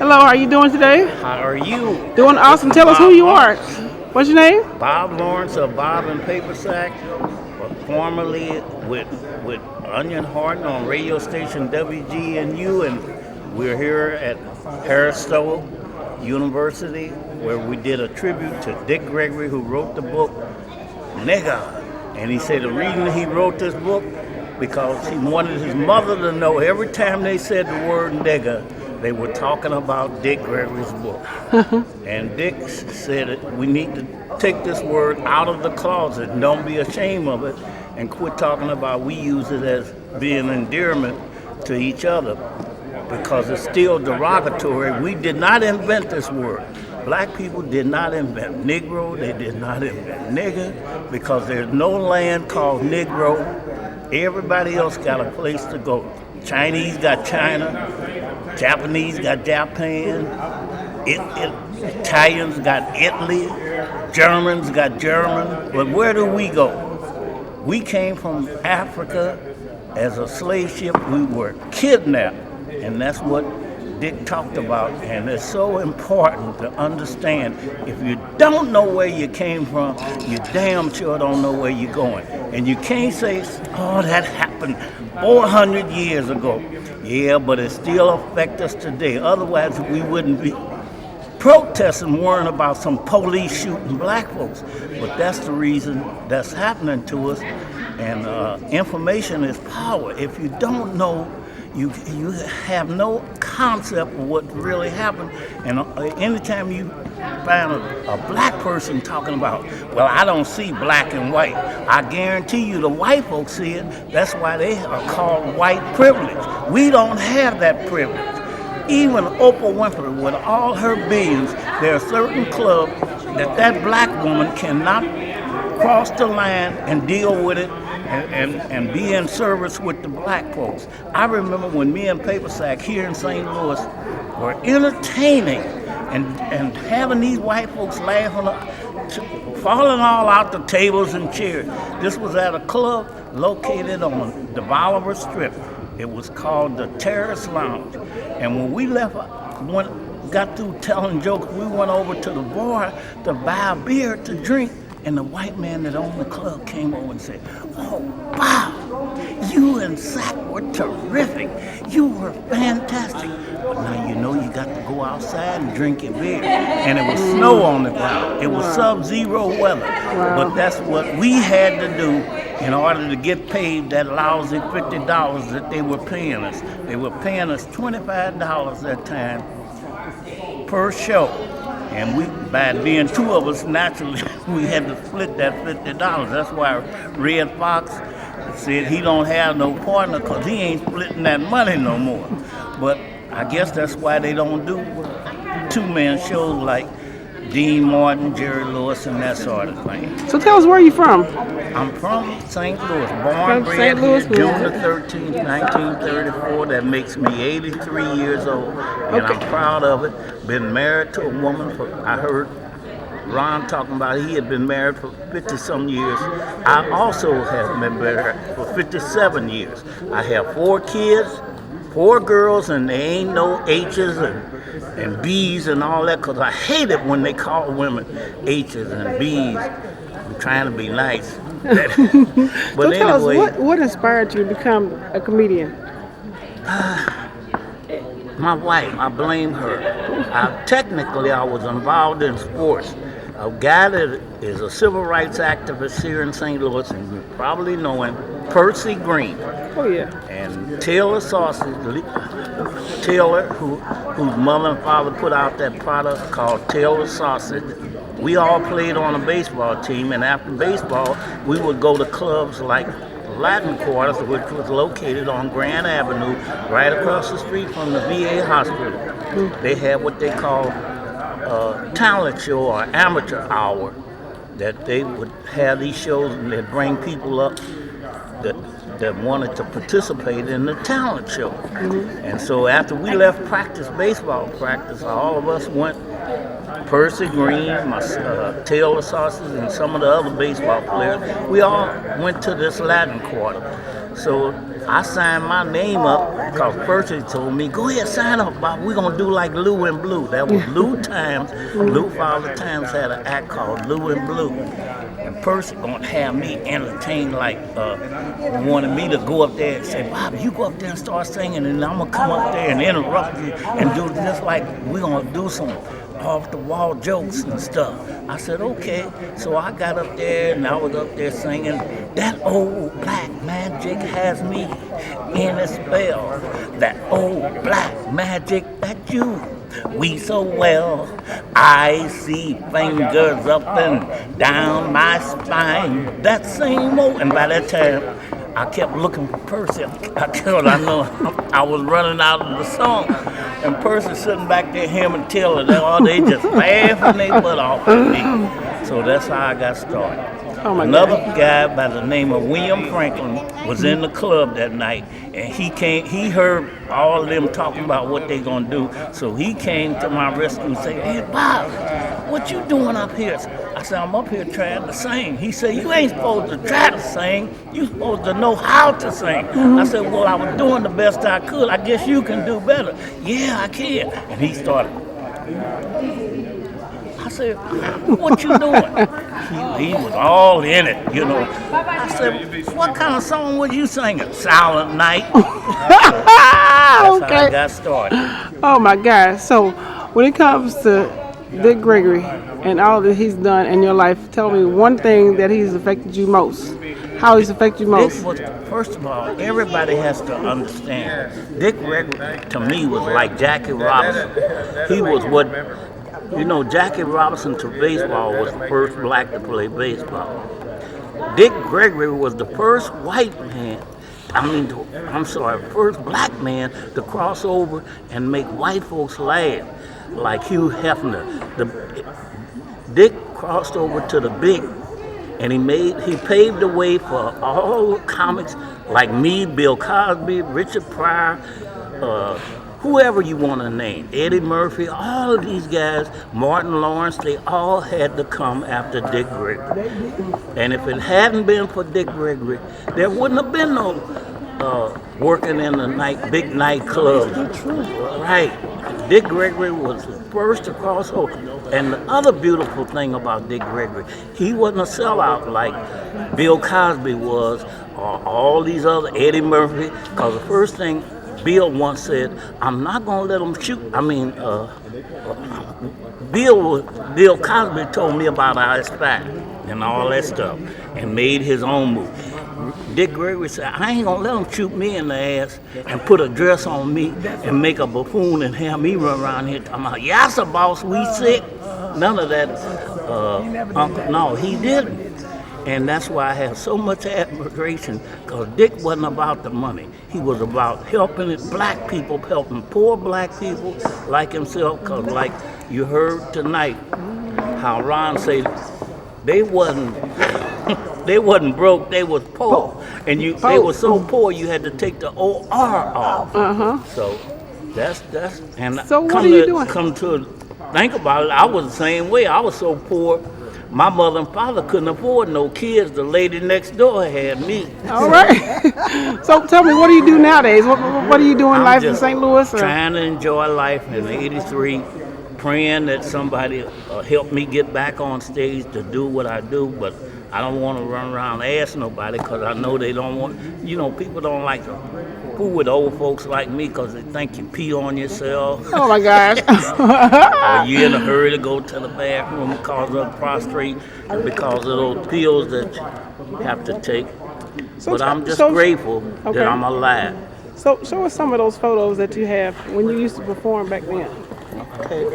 Hello, how are you doing today? How are you? Doing awesome. This is Tell us who Bob you are. Lawrence. What's your name? Bob Lawrence of Bob and Paper Sack, formerly with Onion Horton on radio station WGNU, and we're here at Harris-Stowe University, where we did a tribute to Dick Gregory, who wrote the book Nigga. And he said the reason he wrote this book because he wanted his mother to know every time they said the word nigga, they were talking about Dick Gregory's book. And Dick said we need to take this word out of the closet and don't be ashamed of it and quit talking about we use it as being endearment to each other because it's still derogatory. We did not invent this word. Black people did not invent Negro, they did not invent nigger, because there's no land called Negro. Everybody else got a place to go. Chinese got China, Japanese got Japan, Italians got Italy, Germans got German. But where do we go? We came from Africa as a slave ship. We were kidnapped, and that's what Dick talked about. And it's so important to understand if you don't know where you came from, you damn sure don't know where you're going. And you can't say, oh, that happened 400 years ago. Yeah, but it still affects us today. Otherwise, we wouldn't be protesting, worrying about some police shooting black folks. But that's the reason that's happening to us. And information is power. If you don't know, you have no concept of what really happened. And anytime you find a black person talking about, well, I don't see black and white, I guarantee you the white folks see it. That's why they are called white privilege. We don't have that privilege. Even Oprah Winfrey, with all her billions, there are certain clubs that black woman cannot cross the line and deal with it and be in service with the black folks. I remember when me and Paper Sack here in St. Louis were entertaining and having these white folks laughing, falling all out the tables and chairs. This was at a club located on the Bolivar Strip. It was called the Terrace Lounge. And when we left, got through telling jokes, we went over to the bar to buy a beer to drink. And the white man that owned the club came over and said, oh, wow, you and Sack were terrific. You were fantastic. But now you know you got to go outside and drink your beer. And it was snow on the ground. It was sub-zero weather. Wow. But that's what we had to do in order to get paid that lousy $50 that they were paying us. They were paying us $25 that time per show. And we, by being two of us, naturally, we had to split that $50. That's why Red Fox said he don't have no partner because he ain't splitting that money no more. But I guess that's why they don't do two-man shows like Dean Martin, Jerry Lewis, and that sort of thing. So tell us where you're from. I'm from St. Louis, born and bred here, June the 13th, 1934. That makes me 83 years old, and I'm proud of it. Been married to a woman for, I heard Ron talking about he had been married for 50-some years. I also have been married for 57 years. I have 4 kids, 4 girls, and there ain't no H's and B's and all that, because I hate it when they call women H's and B's. I'm trying to be nice. But so tell anyway, us, what inspired you to become a comedian? My wife, I blame her. Technically, I was involved in sports. A guy that is a civil rights activist here in St. Louis, and you probably know him, Percy Green. Oh, yeah. And Taylor Sausage, Taylor, whose mother and father put out that product called Taylor Sausage. We all played on a baseball team, and after baseball, we would go to clubs like Latin Quarters, which was located on Grand Avenue, right across the street from the VA hospital. They had what they call a talent show or amateur hour, that they would have these shows and they'd bring people up that wanted to participate in the talent show. And so after we left baseball practice, all of us went, Percy Green, Taylor Sausage, and some of the other baseball players, we all went to this Latin Quarter. So I signed my name up because Percy told me, go ahead, sign up, Bob. We're going to do like Lou and Blue. That was Lou Times. Lou Father Times had an act called Lou and Blue. And Percy going to have me entertain like, wanted me to go up there and say, Bob, you go up there and start singing, and I'm going to come up there and interrupt you and do just like we're going to do some off-the-wall jokes and stuff. I said, okay. So I got up there, and I was up there singing, that old black magic has me in a spell. That old black magic that you we so well. I see fingers up and down my spine. That same old, and by that time, I kept looking for Percy. I know I was running out of the song. And Percy sitting back there, him and Taylor, they just laughing their butt off at me. So that's how I got started. Another guy by the name of William Franklin was in the club that night, and he heard all of them talking about what they gonna do. So he came to my rescue and said, hey Bob, what you doing up here? I said, I'm up here trying to sing. He said, you ain't supposed to try to sing, you supposed to know how to sing. I said, well, I was doing the best I could. I guess you can do better. Yeah, I can. And he started. I said, what you doing? He was all in it, you know. I said, what kind of song was you singing? Silent Night. That's Okay. how I got started. Oh my God. So when it comes to Dick Gregory and all that he's done in your life, tell me one thing that he's affected you most. How he's affected you most. Dick was, first of all, everybody has to understand, Dick Gregory to me was like Jackie Robinson. He was what, you know, Jackie Robinson to baseball was the first black to play baseball. Dick Gregory was the first white man, first black man to cross over and make white folks laugh, like Hugh Hefner. Dick crossed over to the big, and he paved the way for all comics like me, Bill Cosby, Richard Pryor, whoever you want to name, Eddie Murphy, all of these guys, Martin Lawrence, they all had to come after Dick Gregory. And if it hadn't been for Dick Gregory, there wouldn't have been no working in the big nightclubs. Right. Dick Gregory was the first to cross over. And the other beautiful thing about Dick Gregory, he wasn't a sellout like Bill Cosby was, or all these other, Eddie Murphy, because the first thing Bill once said, I'm not going to let them shoot. Bill Cosby told me about our spy and all that stuff and made his own movie. Dick Gregory said, I ain't going to let them shoot me in the ass and put a dress on me and make a buffoon and have me run around here talking about, yassa boss, we sick. None of that, Uncle, no, he didn't. And that's why I have so much admiration, because Dick wasn't about the money. He was about helping black people, helping poor black people like himself, because like you heard tonight, how Ron said they wasn't broke, they was poor. And they were so poor you had to take the OR off. So that's and so what are you doing? Come to think about it, I was the same way. I was so poor. My mother and father couldn't afford no kids. The lady next door had me. All right. So tell me, what do you do nowadays? What do you do in life in St. Louis? Trying to enjoy life in '83, praying that somebody help me get back on stage to do what I do. But I don't want to run around and ask nobody, because I know they don't want, people don't like to fool with old folks like me because they think you pee on yourself. Oh my gosh. Or you're in a hurry to go to the bathroom because of prostrate, because of those pills that you have to take. But I'm just grateful that I'm alive. So show us some of those photos that you have when you used to perform back then. Okay.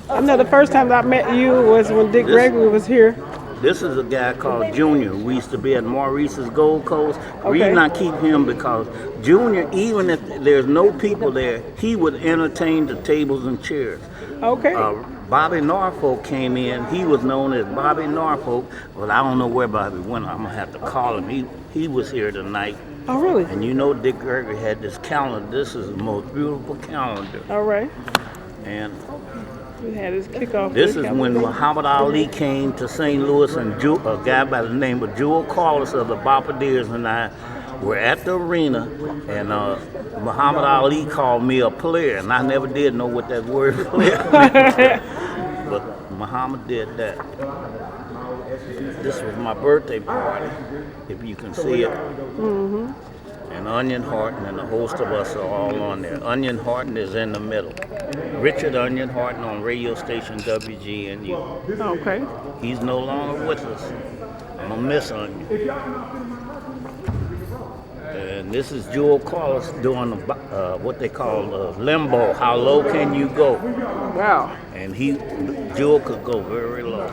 I know the first time I met you was when Dick Gregory was here. This is a guy called Junior. We used to be at Maurice's Gold Coast. The reason I keep him because Junior, even if there's no people there, he would entertain the tables and chairs. Okay. Bobby Norfolk came in. He was known as Bobby Norfolk, but I don't know where Bobby went. I'm going to have to call him. He was here tonight. Oh, really? And Dick Gregory had this calendar. This is the most beautiful calendar. All right. And We had his kickoff. this is when Muhammad Ali came to St. Louis, and a guy by the name of Jewel Carlos of the Bombardiers and I were at the arena, and Muhammad Ali called me a player, and I never did know what that word player meant. But Muhammad did that. This was my birthday party, if you can see it. Mm-hmm. And Onion Horton and a host of us are all on there. Onion Horton is in the middle. Richard Onion Horton on radio station WGNU. Okay. He's no longer with us. I'm gonna miss Onion. And this is Jewel Carlos doing what they call limbo. How low can you go? Wow. And Jewel could go very low.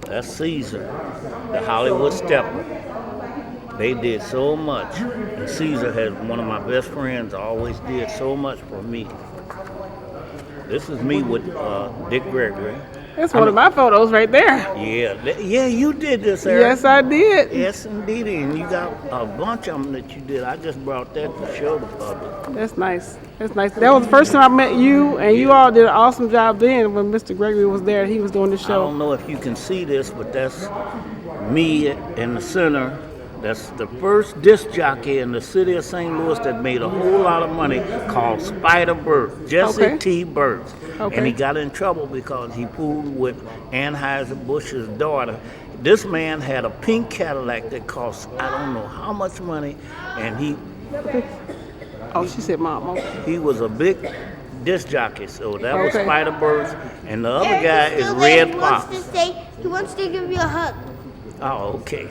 That's Caesar, the Hollywood Stepper. They did so much. And Caesar had one of my best friends, always did so much for me. This is me with Dick Gregory. That's one of my photos right there. Yeah, you did this, Eric. Yes, I did. Yes, indeed. And you got a bunch of them that you did. I just brought that to show the public. That's nice. That's nice. That was the first time I met you, and you all did an awesome job then when Mr. Gregory was there. He was doing the I show. don't know if you can see this, but that's me in the center. That's the first disc jockey in the city of St. Louis that made a whole lot of money, called Spider Burt, Jesse Okay. T. Burt. Okay. And he got in trouble because he fooled with Anheuser-Busch's daughter. This man had a pink Cadillac that cost I don't know how much money, and Oh, she said, Mom. Okay. he was a big disc jockey. So that was Okay. Spider Burt, and the other guy is Red Fox. He wants to give you a hug. Oh, okay.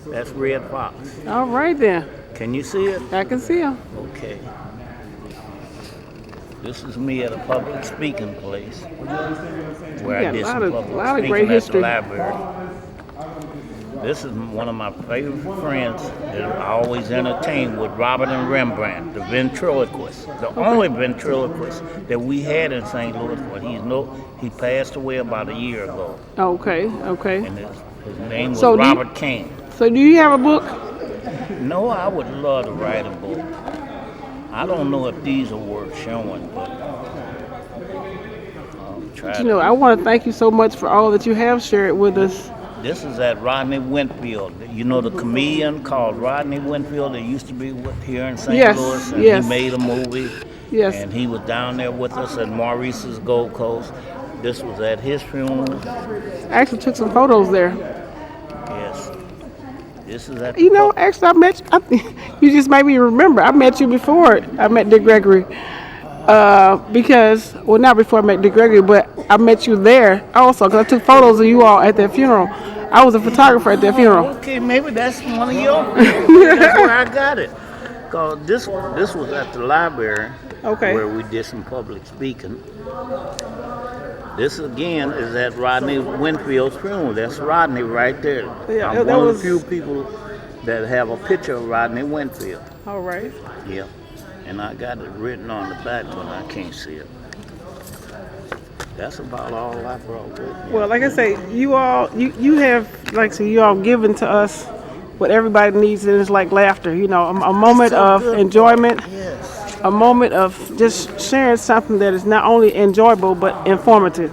That's Red Fox. All right then. Can you see it? I can see him. Okay. This is me at a public speaking place where You I got did a some lot of- public lot of speaking great at history. the library. This is one of my favorite friends that I always entertain with, Robert and Rembrandt, the ventriloquist, the only ventriloquist that we had in St. Louis, but he passed away about a year ago, Okay. and his name was So do you- Robert King. So do you have a book? No, I would love to write a book. I don't know if these are worth showing, but I'll try. You know, I want to thank you so much for all that you have shared with us. This is at Rodney Winfield. You know the comedian called Rodney Winfield that used to be here in St. Yes, Louis, and yes. he made a movie. Yes. And he was down there with us at Maurice's Gold Coast. This was at his funeral. I actually took some photos there. Yes. This is at. You know, actually, you just made me remember. I met you before I met Dick Gregory. Because, well, not before I met Dick Gregory, but I met you there also because I took photos of you all at that funeral. I was a photographer at that funeral. Okay, maybe that's one of your. That's where I got it. Cause this was at the library. Okay. Where we did some public speaking. This again is at Rodney Winfield's funeral. That's Rodney right there. Yeah, I'm that one of was- the few people that have a picture of Rodney Winfield. All right. Yeah. And I got it written on the back, but I can't see it. That's about all I brought with me. Well, like I say, you all, you have, like I say, you all given to us what everybody needs, and it's like laughter. You know, a moment so of good. enjoyment, Yes. a moment of just sharing something that is not only enjoyable but informative.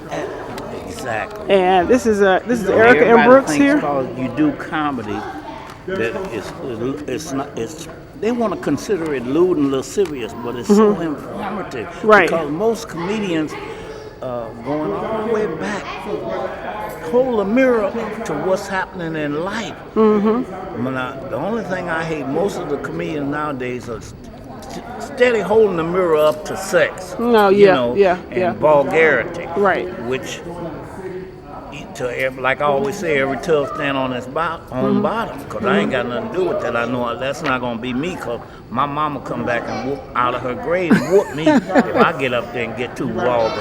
Exactly. And this is Erica and Everybody Brooks thinks here. because you do comedy that it's not they want to consider it lewd and lascivious, but it's so informative. Right. Because most comedians going all the way back hold a mirror up to what's happening in life. The only thing I hate, most of the comedians nowadays are steady holding the mirror up to sex. No, you yeah, know, yeah, and yeah. vulgarity. Right. Which, like I always say, every tub stand on its own bottom. Because I ain't got nothing to do with that. I know that's not going to be me, because my mama come back and whoop out of her grave and whoop me if I get up there and get too vulgar.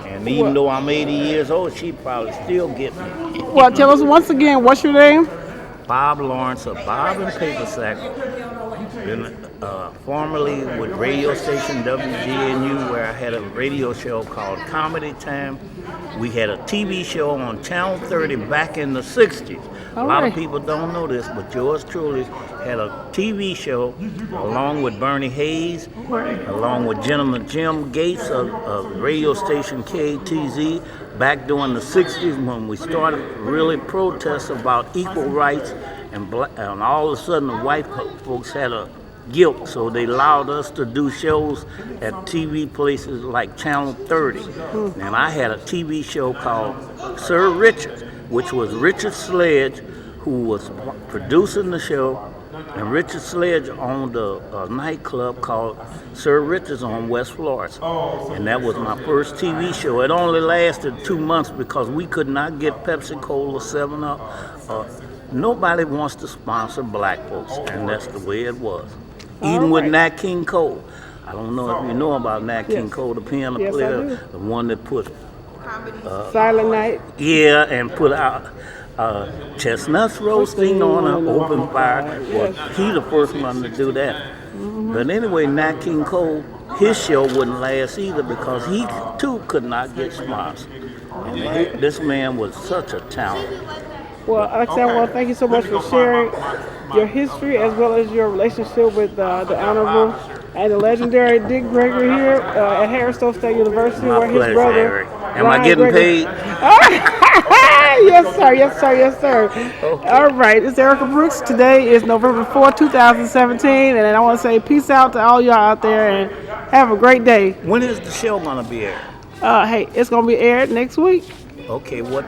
And even though I'm 80 years old, she probably still get me. Well, tell us once again, what's your name? Bob Lawrence of Bob and Paper Sack. Been formerly with radio station WGNU, where I had a radio show called Comedy Time. We had a TV show on Channel 30 back in the 60s. A lot of people don't know this, but yours truly had a TV show along with Bernie Hayes, along with Gentleman Jim Gates of radio station KTZ back during the 60s when we started really protests about equal rights, and all of a sudden the white folks had a guilt, so they allowed us to do shows at TV places like Channel 30. And I had a TV show called Sir Richard, which was Richard Sledge who was producing the show, and Richard Sledge owned a nightclub called Sir Richard's on West Florida. And that was my first TV show. It only lasted 2 months because we could not get Pepsi Cola, 7-Up. Nobody wants to sponsor black folks, and that's the way it was. Even with Nat King Cole. I don't know if you know about Nat King Cole, the piano player, the one that put Silent Night. Yeah, and put out chestnuts roasting on an open fire. Well, he the first one to do that. But anyway, Nat King Cole, his show wouldn't last either because he too could not get sponsored. And this man was such a talent. Well, Alexander, well, thank you so much for sharing your history as well as your relationship with the Honorable and the legendary Dick Gregory here at Harris-Stowe State University, My where his pleasure, brother. Eric. Am I getting paid? Yes, sir. Yes, sir. Yes, sir. Okay. All right. It's Erica Brooks. Today is November 4, 2017, and I want to say peace out to all y'all out there and have a great day. When is the show going to be aired? Hey, it's going to be aired next week. Okay, what?